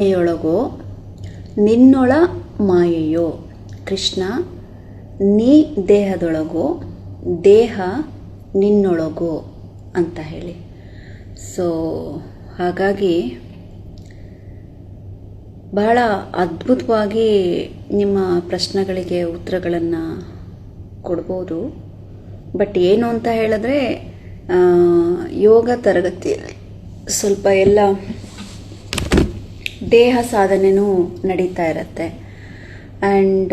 ಮಾಯೆಯೊಳಗೋ ನಿನ್ನೊಳ ಮಾಯೆಯೋ ಕೃಷ್ಣ, ನೀ ದೇಹದೊಳಗೋ ದೇಹ ನಿನ್ನೊಳಗೋ ಅಂತ ಹೇಳಿ. ಸೊ ಹಾಗಾಗಿ ಬಹಳ ಅದ್ಭುತವಾಗಿ ನಿಮ್ಮ ಪ್ರಶ್ನೆಗಳಿಗೆ ಉತ್ತರಗಳನ್ನು ಕೊಡ್ಬೋದು. ಬಟ್ ಏನು ಅಂತ ಹೇಳಿದ್ರೆ, ಯೋಗ ತರಗತಿಯಲ್ಲಿ ಸ್ವಲ್ಪ ಎಲ್ಲ ದೇಹ ಸಾಧನೆಯೂ ನಡೀತಾ ಇರುತ್ತೆ. ಆ್ಯಂಡ್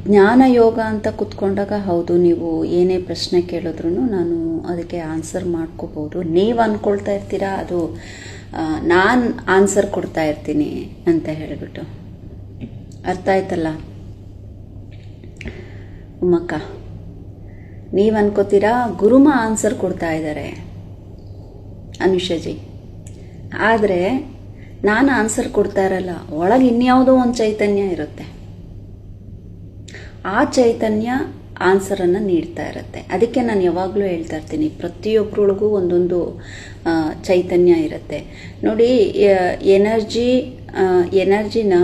ಜ್ಞಾನ ಯೋಗ ಅಂತ ಕೂತ್ಕೊಂಡಾಗ ಹೌದು, ನೀವು ಏನೇ ಪ್ರಶ್ನೆ ಕೇಳಿದ್ರೂ ನಾನು ಅದಕ್ಕೆ ಆನ್ಸರ್ ಮಾಡ್ಕೋಬೋದು. ನೀವು ಅಂದ್ಕೊಳ್ತಾ ಇರ್ತೀರಾ ಅದು ನಾನು ಆನ್ಸರ್ ಕೊಡ್ತಾ ಇರ್ತೀನಿ ಅಂತ ಹೇಳಿಬಿಟ್ಟು. ಅರ್ಥ ಆಯ್ತಲ್ಲ ಉಮ್ಮಕ್ಕ? ನೀವು ಅನ್ಕೋತೀರಾ ಗುರುಮ ಆನ್ಸರ್ ಕೊಡ್ತಾ ಇದ್ದಾರೆ ಅನುಷಾಜಿ, ಆದರೆ ನಾನು ಆನ್ಸರ್ ಕೊಡ್ತಾ ಇರಲ್ಲ. ಒಳಗೆ ಇನ್ಯಾವುದೋ ಒಂದು ಚೈತನ್ಯ ಇರುತ್ತೆ, ಆ ಚೈತನ್ಯ ಆನ್ಸರನ್ನು ನೀಡ್ತಾ ಇರುತ್ತೆ. ಅದಕ್ಕೆ ನಾನು ಯಾವಾಗಲೂ ಹೇಳ್ತಾ ಇರ್ತೀನಿ, ಪ್ರತಿಯೊಬ್ಬರೊಳಗೂ ಒಂದೊಂದು ಚೈತನ್ಯ ಇರುತ್ತೆ ನೋಡಿ. ಎನರ್ಜಿನ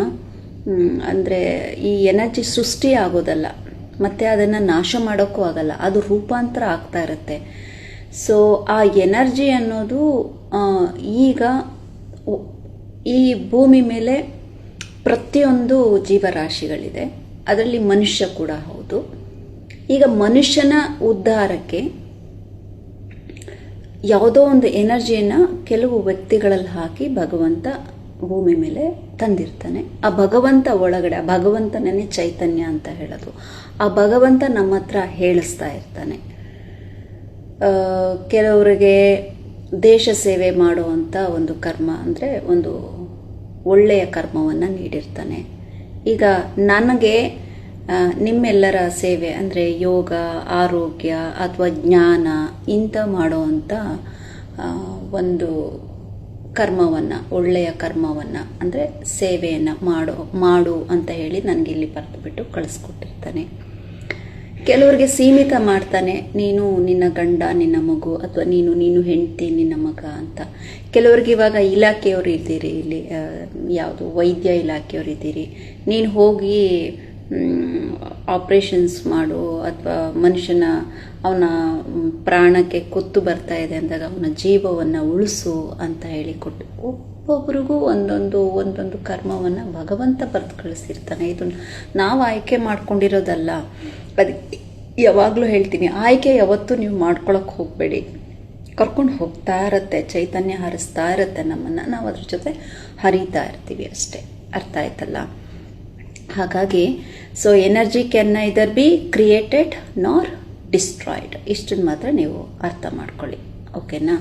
ಅಂದರೆ ಈ ಎನರ್ಜಿ ಸೃಷ್ಟಿ ಆಗೋದಲ್ಲ, ಮತ್ತು ಅದನ್ನು ನಾಶ ಮಾಡೋಕ್ಕೂ ಆಗಲ್ಲ, ಅದು ರೂಪಾಂತರ ಆಗ್ತಾ ಇರುತ್ತೆ. ಸೊ ಆ ಎನರ್ಜಿ ಅನ್ನೋದು ಈಗ ಈ ಭೂಮಿ ಮೇಲೆ ಪ್ರತಿಯೊಂದು ಜೀವರಾಶಿಗಳಿದೆ, ಅದರಲ್ಲಿ ಮನುಷ್ಯ ಕೂಡ ಹೌದು. ಈಗ ಮನುಷ್ಯನ ಉದ್ಧಾರಕ್ಕೆ ಯಾವುದೋ ಒಂದು ಎನರ್ಜಿಯನ್ನು ಕೆಲವು ವ್ಯಕ್ತಿಗಳಲ್ಲಿ ಹಾಕಿ ಭಗವಂತ ಭೂಮಿ ಮೇಲೆ ತಂದಿರ್ತಾನೆ. ಆ ಭಗವಂತ ಒಳಗಡೆ, ಆ ಭಗವಂತನೇ ಚೈತನ್ಯ ಅಂತ ಹೇಳೋದು, ಆ ಭಗವಂತ ನಮ್ಮ ಹತ್ರ ಹೇಳಿಸ್ತಾ ಇರ್ತಾನೆ. ಕೆಲವರಿಗೆ ದೇಶ ಸೇವೆ ಮಾಡುವಂಥ ಒಂದು ಕರ್ಮ ಅಂದರೆ ಒಂದು ಒಳ್ಳೆಯ ಕರ್ಮವನ್ನು ನೀಡಿರ್ತಾನೆ. ಈಗ ನನಗೆ ನಿಮ್ಮೆಲ್ಲರ ಸೇವೆ ಅಂದರೆ ಯೋಗ, ಆರೋಗ್ಯ ಅಥವಾ ಜ್ಞಾನ ಇಂಥ ಮಾಡುವಂಥ ಒಂದು ಕರ್ಮವನ್ನು, ಒಳ್ಳೆಯ ಕರ್ಮವನ್ನು ಅಂದರೆ ಸೇವೆಯನ್ನು ಮಾಡು ಅಂತ ಹೇಳಿ ನನಗೆ ಇಲ್ಲಿ ಬರೆದುಬಿಟ್ಟು ಕಳಿಸ್ಕೊಟ್ಟಿರ್ತಾನೆ. ಕೆಲವರಿಗೆ ಸೀಮಿತ ಮಾಡ್ತಾನೆ, ನೀನು ನಿನ್ನ ಗಂಡ, ನಿನ್ನ ಮಗು, ಅಥವಾ ನೀನು ಹೆಂಡತಿ, ನಿನ್ನ ಮಗ ಅಂತ. ಕೆಲವ್ರಿಗೆ ಇವಾಗ ಇಲಾಖೆಯವರು ಇದ್ದೀರಿ, ಇಲ್ಲಿ ಯಾವುದು ವೈದ್ಯ ಇಲಾಖೆಯವರು ಇದ್ದೀರಿ, ನೀನು ಹೋಗಿ ಆಪ್ರೇಷನ್ಸ್ ಮಾಡು, ಅಥವಾ ಅವನ ಪ್ರಾಣಕ್ಕೆ ಕುತ್ತು ಬರ್ತಾ ಇದೆ ಅಂದಾಗ ಅವನ ಜೀವವನ್ನು ಉಳಿಸು ಅಂತ ಹೇಳಿಕೊಟ್ಟು, ಒಬ್ಬೊಬ್ರಿಗೂ ಒಂದೊಂದು ಕರ್ಮವನ್ನು ಭಗವಂತ ಬರೆದು ಕಳಿಸಿರ್ತಾನೆ. ಇದು ನಾವು ಆಯ್ಕೆ ಮಾಡ್ಕೊಂಡಿರೋದಲ್ಲ. ಅದಕ್ಕೆ ಯಾವಾಗಲೂ ಹೇಳ್ತೀನಿ, ಆಯ್ಕೆ ಯಾವತ್ತೂ ನೀವು ಮಾಡ್ಕೊಳಕ್ಕೆ ಹೋಗಬೇಡಿ. ಕರ್ಕೊಂಡು ಹೋಗ್ತಾ ಇರತ್ತೆ, ಚೈತನ್ಯ ಹರಿಸ್ತಾ ಇರುತ್ತೆ ನಮ್ಮನ್ನು, ನಾವು ಅದ್ರ ಜೊತೆ ಹರಿತಾ ಇರ್ತೀವಿ ಅಷ್ಟೇ. ಅರ್ಥ ಆಯ್ತಲ್ಲ? ಹಾಗಾಗಿ so energy can neither be created ನಾರ್ ಡಿಸ್ಟ್ರಾಯ್ಡ್. ಇಷ್ಟನ್ನು ಮಾತ್ರ ನೀವು ಅರ್ಥ ಮಾಡ್ಕೊಳ್ಳಿ, ಓಕೆನಾ?